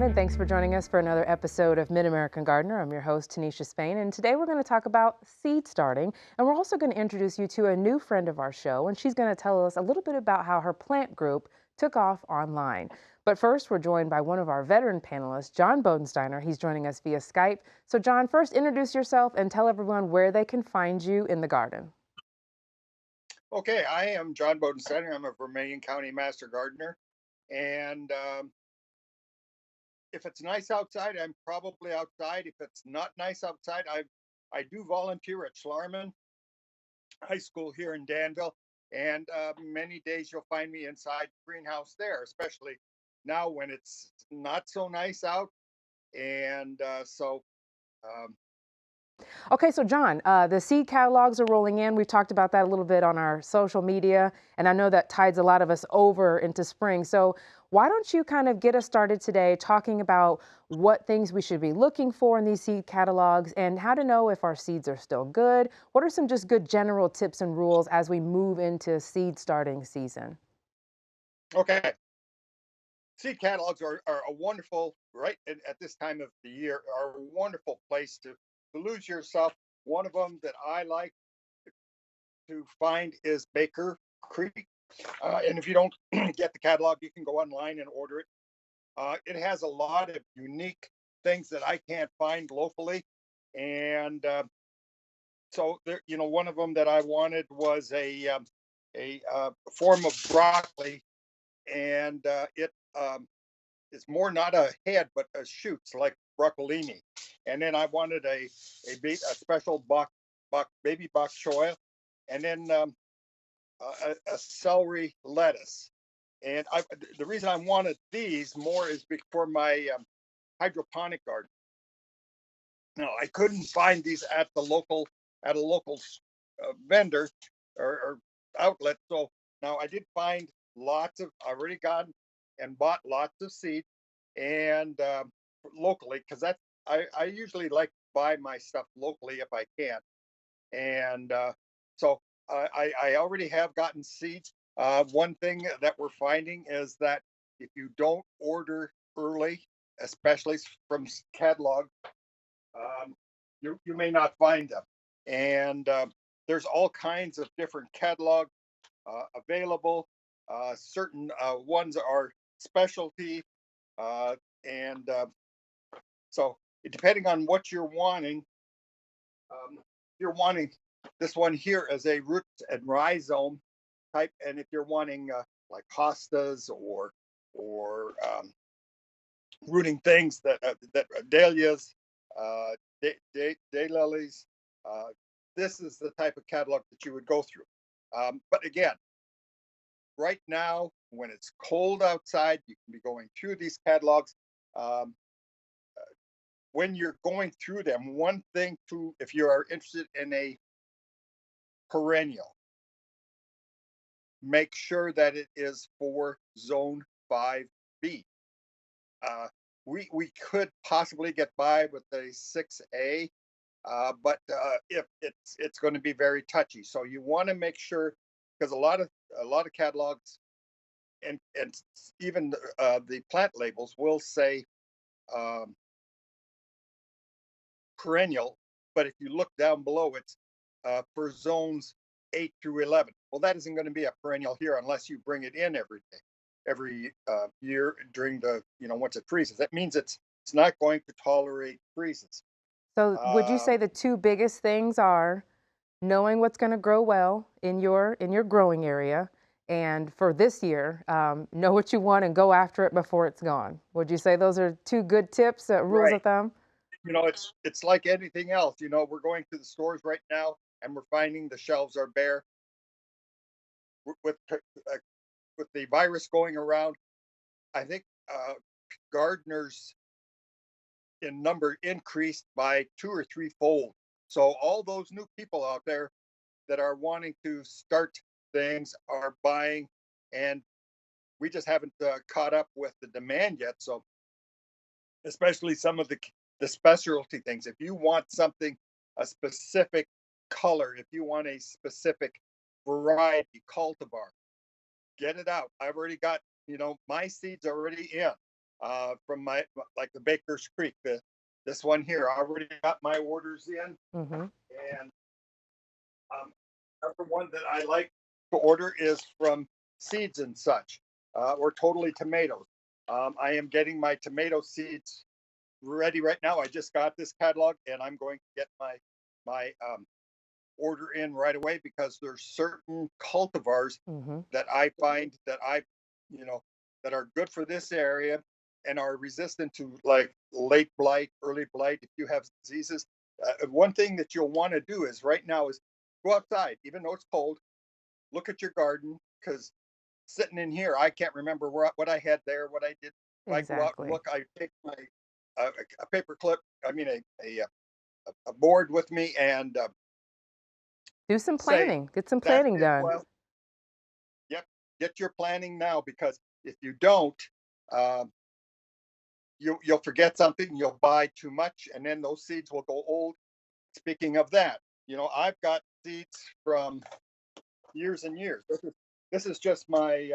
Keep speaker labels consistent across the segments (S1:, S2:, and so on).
S1: and thanks for joining us for another episode of Mid-American Gardener. I'm your host, Tanisha Spain, and today we're going to talk about seed starting, and we're also going to introduce you to a new friend of our show, and she's going to tell us a little bit about how her plant group took off online. But first, we're joined by one of our veteran panelists, John Bodensteiner. He's joining us via Skype. So John, first introduce yourself and tell everyone where they can find you in the garden.
S2: Okay, I am John Bodenstetter. I'm a Vermilion County Master Gardener. And if it's nice outside, I'm probably outside. If it's not nice outside, I do volunteer at Schlarman High School here in Danville. And many days you'll find me inside the greenhouse there, especially now when it's not so nice out. And um,
S1: Okay, so John, the seed catalogs are rolling in. We've talked about that a little bit on our social media, and I know that tides a lot of us over into spring. So why don't you kind of get us started today talking about what things we should be looking for in these seed catalogs and how to know if our seeds are still good? What are some just good general tips and rules as we move into seed starting season?
S2: okay, seed catalogs are a wonderful, right at this time of the year, are a wonderful place to lose yourself. One of them that I like to find is Baker Creek. And if you don't get the catalog, you can go online and order it. It has a lot of unique things that I can't find locally. And so there, one of them that I wanted was a form of broccoli, and it is more not a head but a shoots like broccolini. And then I wanted a special baby bok choy, and then a celery lettuce. And the reason I wanted these more is for my hydroponic garden. Now I couldn't find these at a local vendor or outlet. So now I did find lots of. I already got and bought lots of seed and locally, because I usually like to buy my stuff locally if I can. And so I already have gotten seeds. One thing that we're finding is that if you don't order early, especially from catalog, you may not find them. And there's all kinds of different catalog available. Certain ones are specialty, uh, and so depending on what you're wanting, you're wanting this one here as a root and rhizome type, and if you're wanting like hostas or rooting things that dahlias, daylilies, uh, this is the type of catalog that you would go through. But again, right now when it's cold outside, you can be going through these catalogs. Um, when you're going through them, one thing to, if you are interested in a perennial, make sure that it is for zone 5B. Uh, we could possibly get by with a 6A, but if it's going to be very touchy, so you want to make sure, because a lot of catalogs and even the plant labels will say um, perennial, but if you look down below, it's for zones 8 through 11. Well, that isn't going to be a perennial here unless you bring it in every day, every year during the once it freezes. That means it's not going to tolerate freezes.
S1: So would you say
S2: Um,
S1: the two biggest things are knowing what's going to grow well in your growing area, and for this year, know what you want and go after it before it's gone? Would you say those are two good tips, rules
S2: right.
S1: of thumb?
S2: It's like anything else. We're going to the stores right now and we're finding the shelves are bare with the virus going around. I think gardeners in number increased by 2 or 3 fold. So all those new people out there that are wanting to start things are buying, and we just haven't caught up with the demand yet. So especially some of the specialty things, if you want something, a specific color, if you want a specific variety cultivar, get it out. I've already got my seeds already in. from my like the Baker's Creek. This one here, I already got my orders in,
S1: Mm-hmm.
S2: and number one that I like to order is from Seeds and Such, or Totally Tomatoes. I am getting my tomato seeds ready right now. I just got this catalog, and I'm going to get my order in right away because there's certain cultivars
S1: Mm-hmm.
S2: that I find you know, that are good for this area and are resistant to like late blight, early blight. If you have diseases, one thing that you'll want to do is right now is go outside, even though it's cold. Look at your garden because sitting in here, I can't remember what I had there, what I did. If I go out and
S1: Exactly.
S2: look, I take my a paper clip. I mean a board with me and
S1: Do some
S2: say
S1: planning. Get some
S2: that's
S1: planning
S2: it.
S1: done.
S2: Well, yep, get your planning now because if you don't, um, you'll forget something. You'll buy too much, and then those seeds will go old. Speaking of that, I've got seeds from years and years. This is just my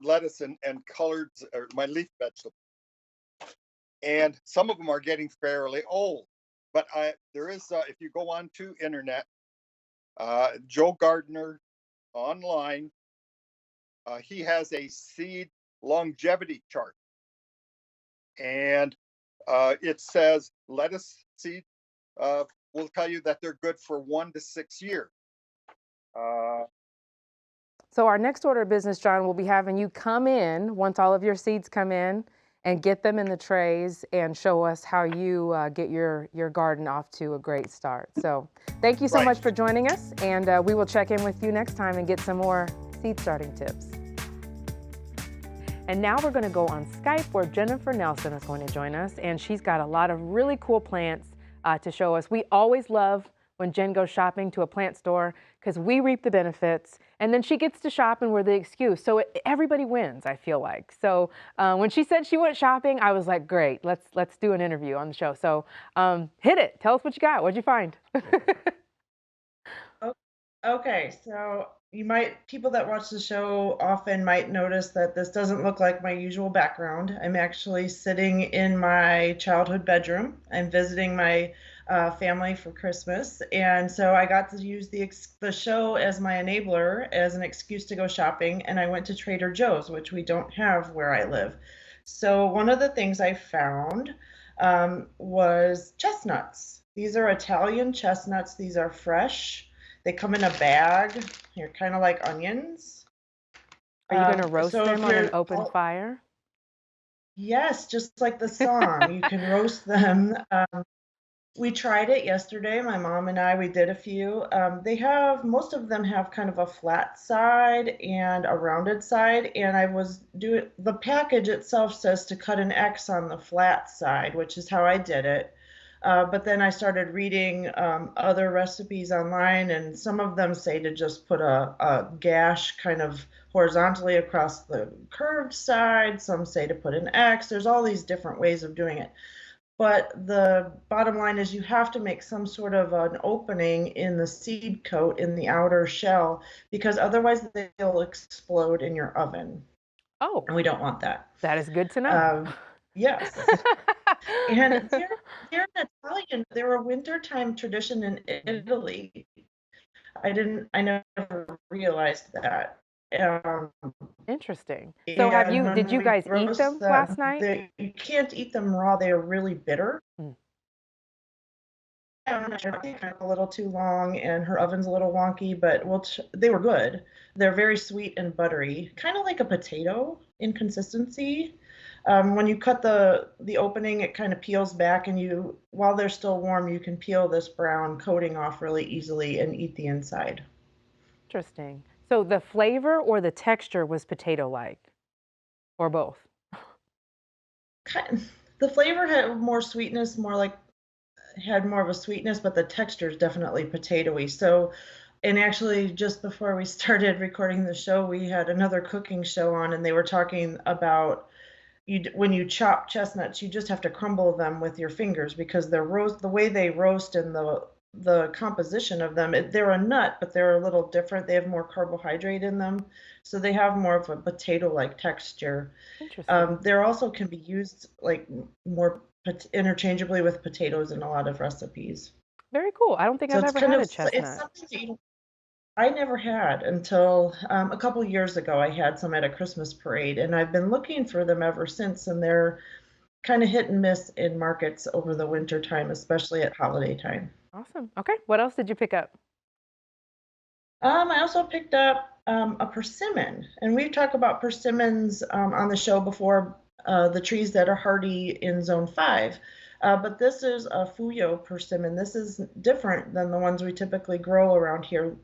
S2: lettuce and colored or my leaf vegetables, and some of them are getting fairly old. But there is if you go on to internet, Joe Gardner online, he has a seed longevity chart, and it says lettuce seed will tell you that they're good for 1 to 6 years. Uh,
S1: So our next order of business, John, will be having you come in once all of your seeds come in and get them in the trays and show us how you get your garden off to a great start. So thank you so
S2: right.
S1: much for joining us, and we will check in with you next time and get some more seed starting tips. And now we're going to go on Skype where Jennifer Nelson is going to join us, and she's got a lot of really cool plants to show us. We always love when Jen goes shopping to a plant store because we reap the benefits, and then she gets to shop and we're the excuse. So everybody wins, I feel like. So when she said she went shopping, I was like, great, let's do an interview on the show. So hit it. Tell us what you got. What'd you find?
S3: Oh, okay, so people that watch the show often might notice that this doesn't look like my usual background. I'm actually sitting in my childhood bedroom. I'm visiting my family for Christmas, and so I got to use the show as my enabler, as an excuse to go shopping, and I went to Trader Joe's, which we don't have where I live. So one of the things I found was chestnuts. These are Italian chestnuts. These are fresh. They come in a bag. They're kind of like onions.
S1: Are you going to roast
S3: So if
S1: them on an
S3: you're,
S1: open fire?
S3: yes, just like the song, you can roast them. We tried it yesterday. My mom and I, we did a few. Most of them have kind of a flat side and a rounded side. And the package itself says to cut an X on the flat side, which is how I did it. But then I started reading other recipes online, and some of them say to just put a gash kind of horizontally across the curved side. Some say to put an X. There's all these different ways of doing it. But the bottom line is you have to make some sort of an opening in the seed coat in the outer shell because otherwise they'll explode in your oven.
S1: Oh,
S3: And we don't want that.
S1: that is good to know.
S3: Yes. And they're an Italian, they're a wintertime tradition in Italy. I never realized that. Um,
S1: Interesting. So
S3: and
S1: did
S3: when
S1: you
S3: we
S1: guys eat
S3: roast
S1: them last
S3: them,
S1: night?
S3: you can't eat them raw. They are really bitter.
S1: Mm.
S3: And kind of a little too long, and her oven's a little wonky, but they were good. They're very sweet and buttery, kind of like a potato in consistency. When you cut the opening, it kind of peels back, and while they're still warm, you can peel this brown coating off really easily and eat the inside.
S1: Interesting. So the flavor or the texture was potato-like, or both?
S3: The flavor had more sweetness, had more of a sweetness, but the texture is definitely potatoey. So, and actually, just before we started recording the show, we had another cooking show on, and they were talking about when you chop chestnuts, you just have to crumble them with your fingers because the way they roast in the the composition of them. They're a nut, but they're a little different. They have more carbohydrate in them, so they have more of a potato-like texture.
S1: Interesting.
S3: They're also can be used like more interchangeably with potatoes in a lot of recipes.
S1: Very cool. I don't think
S3: So
S1: I've
S3: it's
S1: ever
S3: kind
S1: had
S3: of
S1: a
S3: it's
S1: chestnut.
S3: something that I never had until a couple years ago. I had some at a Christmas parade, and I've been looking for them ever since. And they're kind of hit and miss in markets over the
S1: Mhm.
S3: winter time, especially at holiday time.
S1: Awesome. Okay. What else did you pick up?
S3: I also picked up a persimmon, and we've talked about persimmons on the show before, the trees that are hardy in Zone 5. But this is a Fuyo persimmon. This is different than the ones we typically grow around here.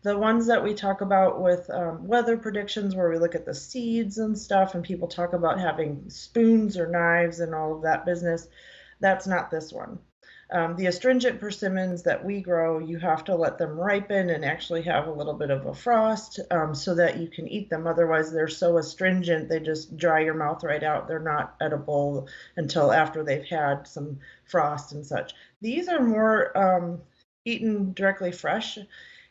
S3: The ones that we talk about with weather predictions, where we look at the seeds and stuff, and people talk about having spoons or knives and all of that business, that's not this one. The astringent persimmons that we grow, you have to let them ripen and actually have a little bit of a frost so that you can eat them. Otherwise, they're so astringent, they just dry your mouth right out. They're not edible until after they've had some frost and such. These are more eaten directly fresh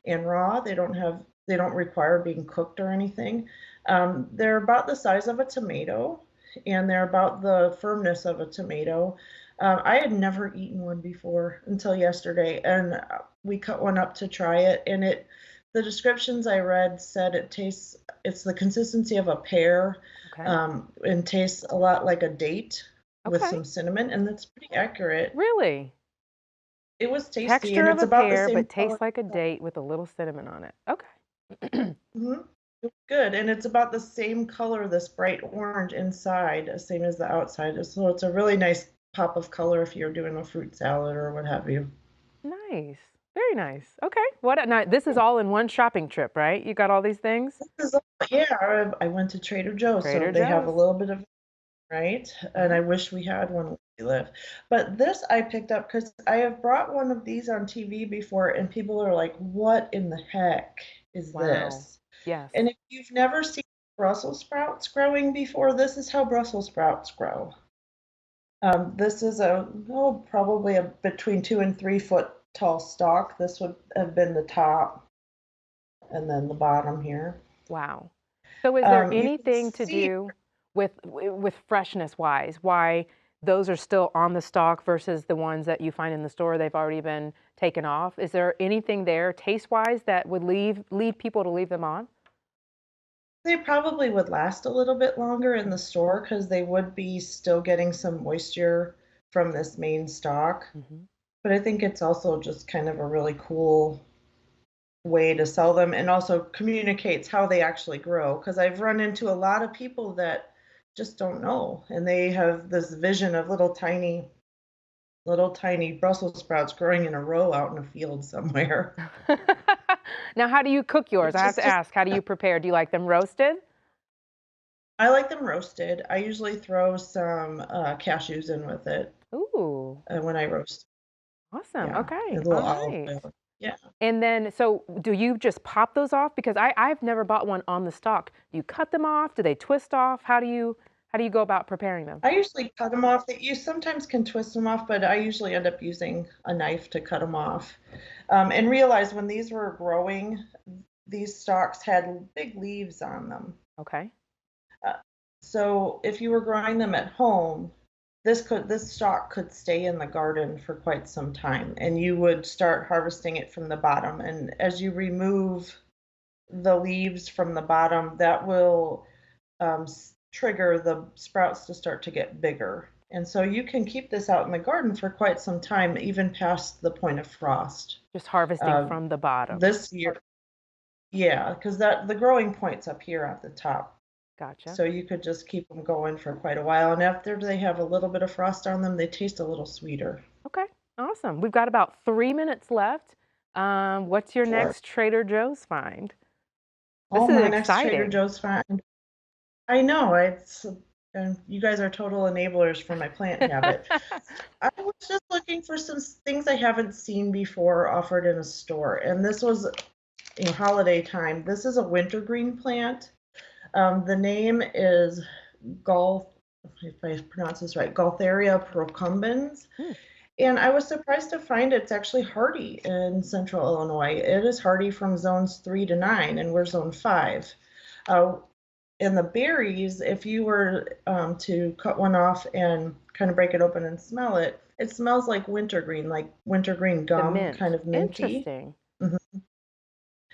S3: and raw. They don't require being cooked or anything. They're about the size of a tomato, and they're about the firmness of a tomato. I had never eaten one before until yesterday, and we cut one up to try it. And the descriptions I read said it's the consistency of a pear,
S1: Okay.
S3: and tastes a lot like a date with
S1: Okay.
S3: some cinnamon, and that's pretty accurate.
S1: Really?
S3: It was tasty, and
S1: Texture of
S3: it's
S1: a
S3: about the
S1: pear,
S3: same
S1: but
S3: color.
S1: tastes like a date with a little cinnamon on it. Okay.
S3: Mhm. It's good, and it's about the same color, this bright orange inside, same as the outside. So it's a really nice pop of color if you're doing a fruit salad or what have you.
S1: Nice. Very nice. Okay. Now, this is all in one shopping trip, right? You got all these things?
S3: Yeah, I went to Trader Joe's, so
S1: Trader
S3: they have a
S1: Joe's.
S3: little bit of right, and
S1: Uh-huh.
S3: I wish we had one where we live. But this I picked up because I have brought one of these on TV before, and people are like, "What in the heck is
S1: Wow.
S3: this?"
S1: Yes.
S3: And if you've never seen Brussels sprouts growing before, this is how Brussels sprouts grow. This is probably a between 2 and 3 foot tall stalk. This would have been the top, and then the bottom here.
S1: Wow. So is there
S3: You can
S1: anything to
S3: see.
S1: do with freshness wise, why those are still on the stalk versus the ones that you find in the store, they've already been taken off? Is there anything there taste wise that would lead people to leave them on?
S3: They probably would last a little bit longer in the store because they would be still getting some moisture from this main stalk.
S1: Mm-hmm.
S3: But I think it's also just kind of a really cool way to sell them and also communicates how they actually grow. Because I've run into a lot of people that just don't know, and they have this vision of little tiny Brussels sprouts growing in a row out in a field somewhere.
S1: Now, how do you cook yours? I
S3: It's
S1: have to
S3: just
S1: ask, how do you prepare? Do you like them roasted?
S3: I like them roasted. I usually throw some cashews in with it
S1: Ooh,
S3: when I roast.
S1: awesome.
S3: Yeah, a
S1: Okay.
S3: little
S1: All
S3: olive
S1: right.
S3: oil. Yeah.
S1: And then, so do you just pop those off? Because I've never bought one on the stalk. Do you cut them off? Do they twist off? How do you go about preparing them?
S3: I usually cut them off. You sometimes can twist them off, but I usually end up using a knife to cut them off. And realize when these were growing, these stalks had big leaves on them.
S1: Okay.
S3: Uh, so if you were growing them at home, this stalk could stay in the garden for quite some time, and you would start harvesting it from the bottom. And as you remove the leaves from the bottom, that will trigger the sprouts to start to get bigger. And so you can keep this out in the garden for quite some time, even past the point of frost.
S1: Just harvesting
S3: Uh,
S1: from the bottom.
S3: this year, yeah, because that the growing point's up here at the top.
S1: Gotcha.
S3: So you could just keep them going for quite a while. And after they have a little bit of frost on them, they taste a little sweeter.
S1: Okay. Awesome. We've got about 3 minutes left. What's your
S3: Sure.
S1: next Trader Joe's find? This
S3: Oh,
S1: is
S3: my next Trader
S1: exciting.
S3: Joe's find. I know it's and you guys are total enablers for my plant habit. I was just looking for some things I haven't seen before offered in a store, and this was holiday time. This is a wintergreen plant. The name is Golf, if I pronounce this right, Gaultheria procumbens,
S1: Hmm.
S3: And I was surprised to find it's actually hardy in central Illinois. It is hardy from zones 3 to 9, and we're zone 5. Uh, and the berries, if you were to cut one off and kind of break it open and smell it, it smells like wintergreen
S1: The
S3: gum, kind
S1: mint.
S3: of minty.
S1: Interesting.
S3: Mhm.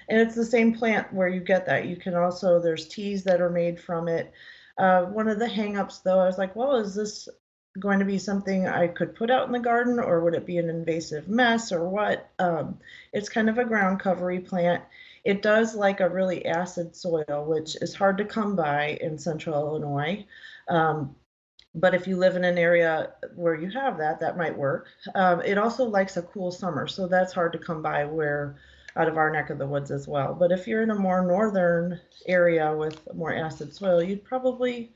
S3: And it's the same plant where you get that. You can also, there's teas that are made from it. One of the hangups, though, I was like, well, is this going to be something I could put out in the garden, or would it be an invasive mess, or what? It's kind of a ground covery plant. It does like a really acid soil, which is hard to come by in central Illinois. Um, but if you live in an area where you have that, that might work. It also likes a cool summer, so that's hard to come by where out of our neck of the woods as well. But if you're in a more northern area with more acid soil, you'd probably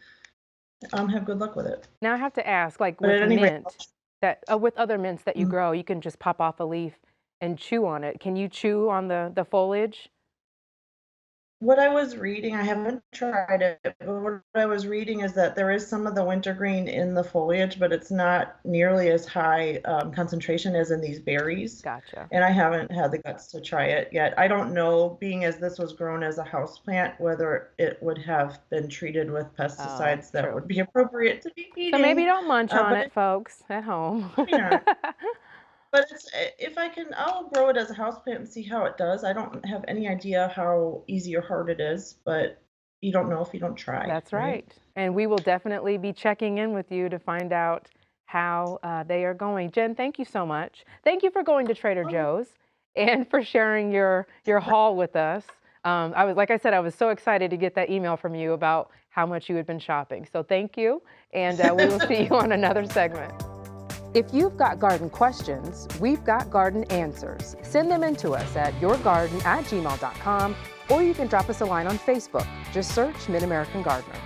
S3: have good luck with it.
S1: Now I have to ask, like
S3: But
S1: with
S3: at any rate,
S1: mint, that with other mints that you
S3: mm,
S1: grow, you can just pop off a leaf and chew on it. Can you chew on the foliage?
S3: what I was reading, I haven't tried it, but what I was reading is that there is some of the wintergreen in the foliage, but it's not nearly as high concentration as in these berries.
S1: Gotcha.
S3: And I haven't had the guts to try it yet. I don't know, being as this was grown as a house plant, whether it would have been treated with
S1: Oh,
S3: pesticides that
S1: true.
S3: would be appropriate to be
S1: So maybe
S3: eating.
S1: don't munch on
S3: But
S1: it, folks, at home.
S3: maybe not. But if I can, I'll grow it as a houseplant and see how it does. I don't have any idea how easy or hard it is, but you don't know if you don't try,
S1: That's
S3: right?
S1: right. And we will definitely be checking in with you to find out how they are going. Jen, thank you so much. Thank you for going to Trader
S3: Oh,
S1: Joe's and for sharing your haul with us. I was, like I said, I was so excited to get that email from you about how much you had been shopping. So thank you, and we will see you on another segment. If you've got garden questions, we've got garden answers. Send them in to us at yourgarden@gmail.com, or you can drop us a line on Facebook. Just search Mid-American Gardener.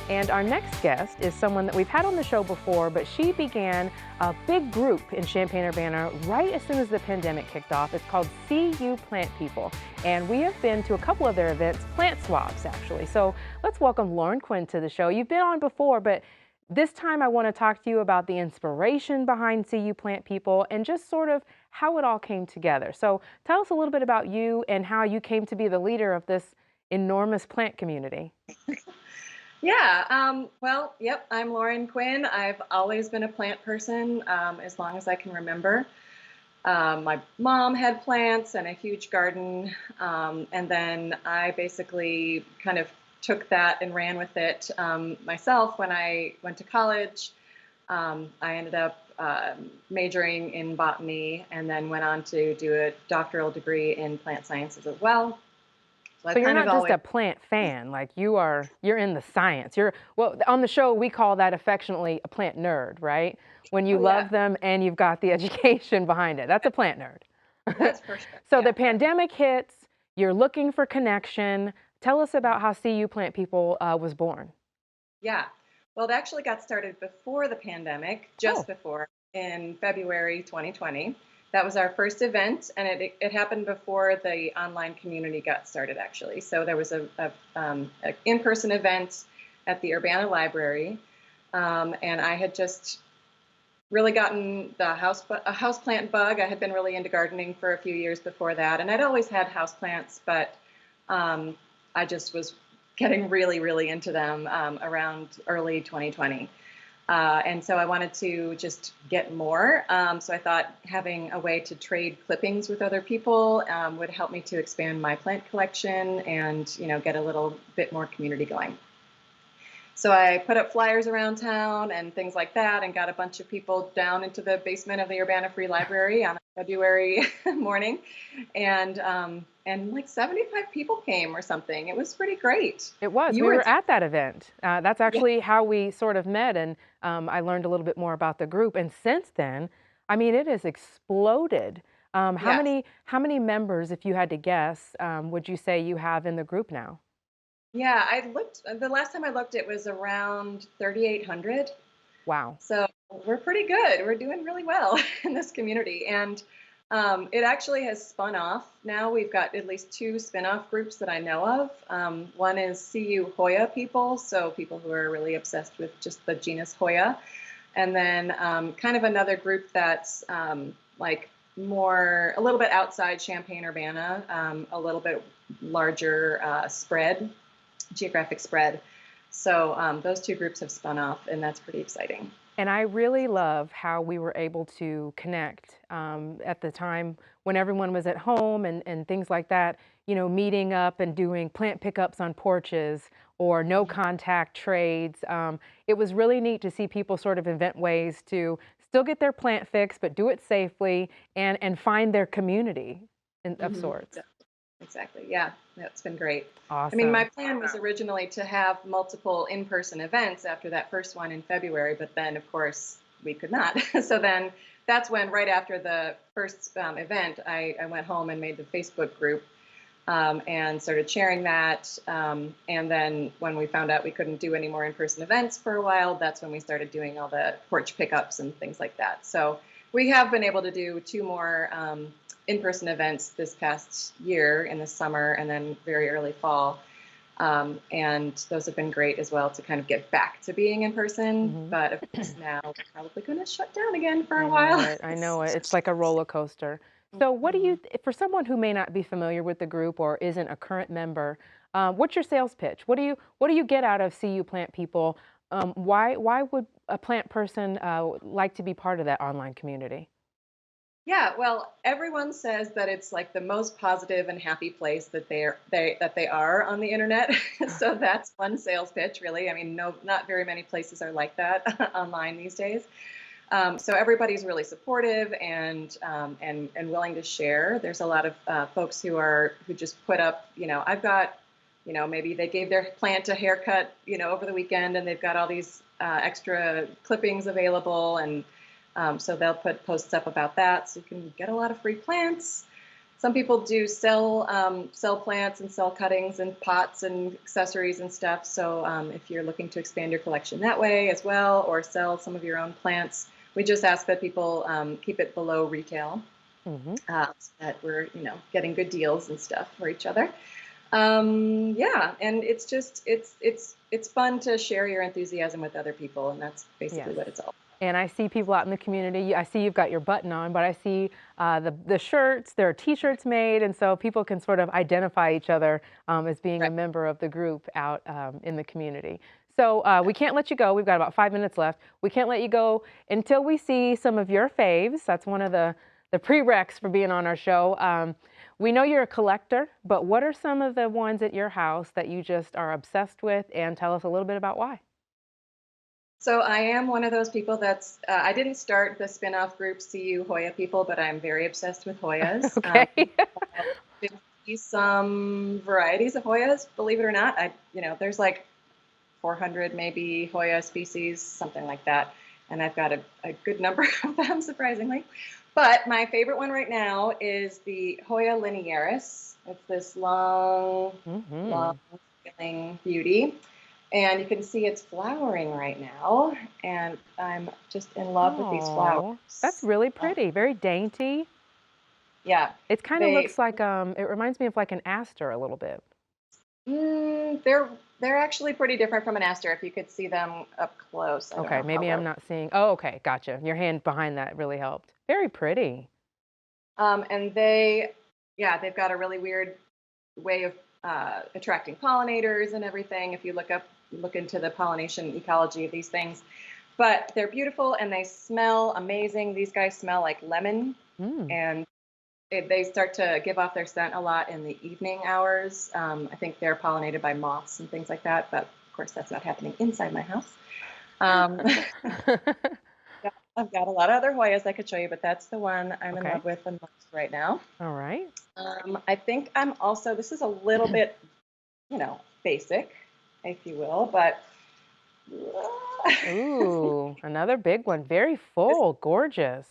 S1: And our next guest is someone that we've had on the show before, but she began a big group in Champaign-Urbana right as soon as the pandemic kicked off. It's called CU Plant People, and we have been to a couple of their events, plant swabs actually. So let's welcome Lauren Quinn to the show. You've been on before, but this time I want to talk to you about the inspiration behind CU Plant People and just sort of how it all came together. So tell us a little bit about you and how you came to be the leader of this enormous plant community.
S4: Yeah, well, yep, I'm Lauren Quinn. I've always been a plant person as long as I can remember. My mom had plants and a huge garden, and then I basically kind of took that and ran with it myself when I went to college. I ended up majoring in botany and then went on to do a doctoral degree in plant sciences as well. So
S1: So
S4: I've
S1: you're
S4: kind of
S1: not just
S4: always,
S1: a plant fan, like you're in the science. Well, on the show we call that affectionately a plant nerd, right? When you
S4: oh yeah,
S1: love them and you've got the education behind it. That's a plant nerd.
S4: that's for sure.
S1: So
S4: Yeah.
S1: the pandemic hits, you're looking for connection. Tell us about how CU Plant People was born.
S4: Yeah. Well, it actually got started before the pandemic,
S1: Oh,
S4: just before in February 2020. That was our first event, and it happened before the online community got started, actually. So there was a in-person event at the Urbana Library, and I had just really gotten a houseplant bug. I had been really into gardening for a few years before that, and I'd always had houseplants, but I just was getting really, really into them around early 2020. And so I wanted to just get more. So I thought having a way to trade clippings with other people would help me to expand my plant collection and, get a little bit more community going. So I put up flyers around town and things like that and got a bunch of people down into the basement of the Urbana Free Library on a February morning. And like 75 people came or something. It was pretty great.
S1: it was.
S4: You
S1: We
S4: were in
S1: were at that event. That's
S4: Yeah.
S1: actually how we sort of met, and I learned a little bit more about the group. And since then, I mean, it has exploded.
S4: Yes.
S1: How many members, if you had to guess, would you say you have in the group now?
S4: Yeah, the last time I looked, it was around 3,800.
S1: Wow.
S4: So we're pretty good. We're doing really well in this community. And it actually has spun off. Now we've got at least two spin-off groups that I know of. One is CU Hoya people, so people who are really obsessed with just the genus Hoya. And then kind of another group that's like a little bit outside Champaign-Urbana, a little bit larger geographic spread. So those two groups have spun off, and that's pretty exciting.
S1: And I really love how we were able to connect at the time when everyone was at home and things like that, meeting up and doing plant pickups on porches or no contact trades. It was really neat to see people sort of invent ways to still get their plant fix, but do it safely and find their community of sorts.
S4: Exactly. Yeah, that's been great. I mean,
S1: Awesome.
S4: my plan was originally to have multiple in-person events after that first one in February, but then, of course, we could not. So then that's when, right after the first event, I went home and made the Facebook group and started sharing that. And then when we found out we couldn't do any more in-person events for a while, that's when we started doing all the porch pickups and things like that. So we have been able to do 2 more in-person events this past year in the summer and then very early fall. And those have been great as well to kind of get back to being in person. But of course now we're probably going to shut down again for a while.
S1: I know it. It's like a roller coaster. So what do you, for someone who may not be familiar with the group or isn't a current member, what's your sales pitch? What do you get out of CU Plant people? Why would a plant person like to be part of that online community?
S4: Yeah, well, everyone says that it's like the most positive and happy place that they are on the internet. So that's one sales pitch, really. I mean, not very many places are like that online these days. So everybody's really supportive and willing to share. There's a lot of folks who just put up, I've got, maybe they gave their plant a haircut, over the weekend, and they've got all these extra clippings available, and so they'll put posts up about that, so you can get a lot of free plants. Some people do sell plants and sell cuttings and pots and accessories and stuff. So if you're looking to expand your collection that way as well, or sell some of your own plants, we just ask that people keep it below retail, so that we're getting good deals and stuff for each other. Yeah, and it's just it's fun to share your enthusiasm with other people, and that's basically what it's all about.
S1: And I see people out in the community. I see you've got your button on, but I see the shirts. There are T-shirts made, and so people can sort of identify each other as being a member of the group out in the community. So we can't let you go. We've got about 5 minutes left. We can't let you go until we see some of your faves. That's one of the prereqs for being on our show. We know you're a collector, but what are some of the ones at your house that you just are obsessed with? And tell us a little bit about why.
S4: So I am one of those people that's, I didn't start the spin-off group CU Hoya people, but I'm very obsessed with Hoyas.
S1: Okay.
S4: Some varieties of Hoyas, believe it or not. There's like 400 maybe Hoya species, something like that. And I've got a good number of them, surprisingly. But my favorite one right now is the Hoya linearis. It's this long scaling beauty. And you can see it's flowering right now, and I'm just in love with these flowers.
S1: That's really pretty, very dainty.
S4: Yeah.
S1: It kind of looks like, it reminds me of like an aster a little bit.
S4: They're actually pretty different from an aster if you could see them up close.
S1: Okay, maybe I'm not seeing. Oh, okay, gotcha. Your hand behind that really helped. Very pretty.
S4: And they've got a really weird way of attracting pollinators and everything. If you look into the pollination ecology of these things, but they're beautiful and they smell amazing. These guys smell like lemon, and they start to give off their scent a lot in the evening hours. I think they're pollinated by moths and things like that, but of course that's not happening inside my house. I've got a lot of other Hoyas I could show you, but that's the one I'm in love with the most right now.
S1: All right.
S4: I think I'm also, this is a little bit, basic, if you will, but.
S1: Ooh, another big one. Very full, gorgeous.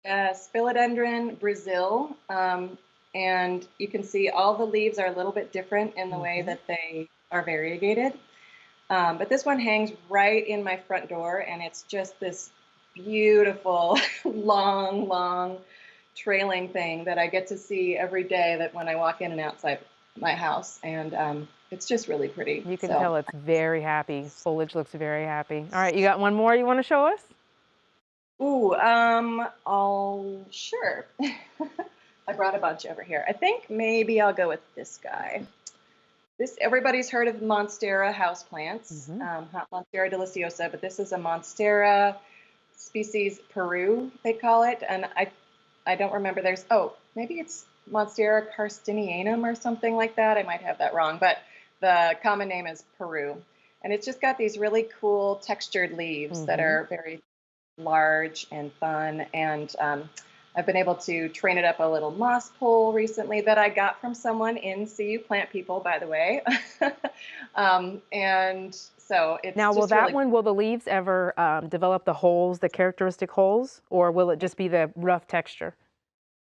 S4: Spilodendrin Brazil. And you can see all the leaves are a little bit different in the way that they are variegated. But this one hangs right in my front door, and it's just this beautiful, long trailing thing that I get to see every day that when I walk in and outside my house. And it's just really pretty.
S1: You can tell it's very happy. Foliage looks very happy. All right, you got one more you want to show us?
S4: Ooh, sure. I brought a bunch over here. I think maybe I'll go with this guy. This everybody's heard of Monstera houseplants,
S1: Hmm.
S4: Monstera deliciosa, but this is a Monstera species Peru, they call it, and I don't remember. Maybe it's Monstera carstinianum or something like that. I might have that wrong, but the common name is Peru, and it's just got these really cool textured leaves that
S1: Hmm.
S4: are very large and fun. And I've been able to train it up a little moss pole recently that I got from someone in CU Plant People, by the way. And so it's
S1: Now, will
S4: just
S1: that
S4: really,
S1: one, will the leaves ever develop the holes, the characteristic holes, or will it just be the rough texture?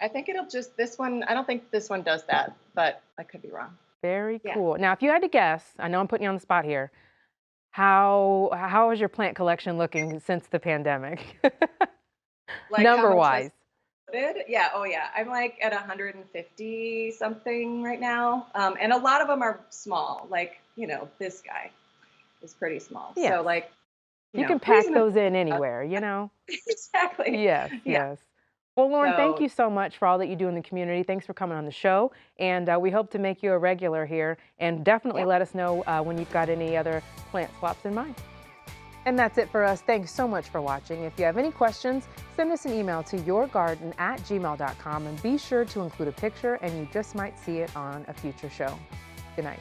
S4: I think it'll just, this one, I don't think this one does that, but I could be wrong.
S1: Very
S4: Yeah.
S1: cool. Now, if you had to guess, I know I'm putting you on the spot here, how is your plant collection looking since the pandemic?
S4: Like how
S1: Number
S4: much has
S1: wise.
S4: loaded? Yeah. Oh, yeah. I'm like at 150 something right now. And a lot of them are small, like, this guy is pretty small.
S1: Yes.
S4: So, like,
S1: You can pack
S4: reasonable.
S1: those in anywhere, you know?
S4: Exactly.
S1: Yes,
S4: Yeah.
S1: yes. Well, Lauren, thank
S4: So,
S1: you so much for all that you do in the community. Thanks for coming on the show. And we hope to make you a regular here. And definitely
S4: yeah.
S1: let us know when you've got any other plant swaps in mind. And that's it for us. Thanks so much for watching. If you have any questions, send us an email to yourgarden@gmail.com and be sure to include a picture and you just might see it on a future show. Good night.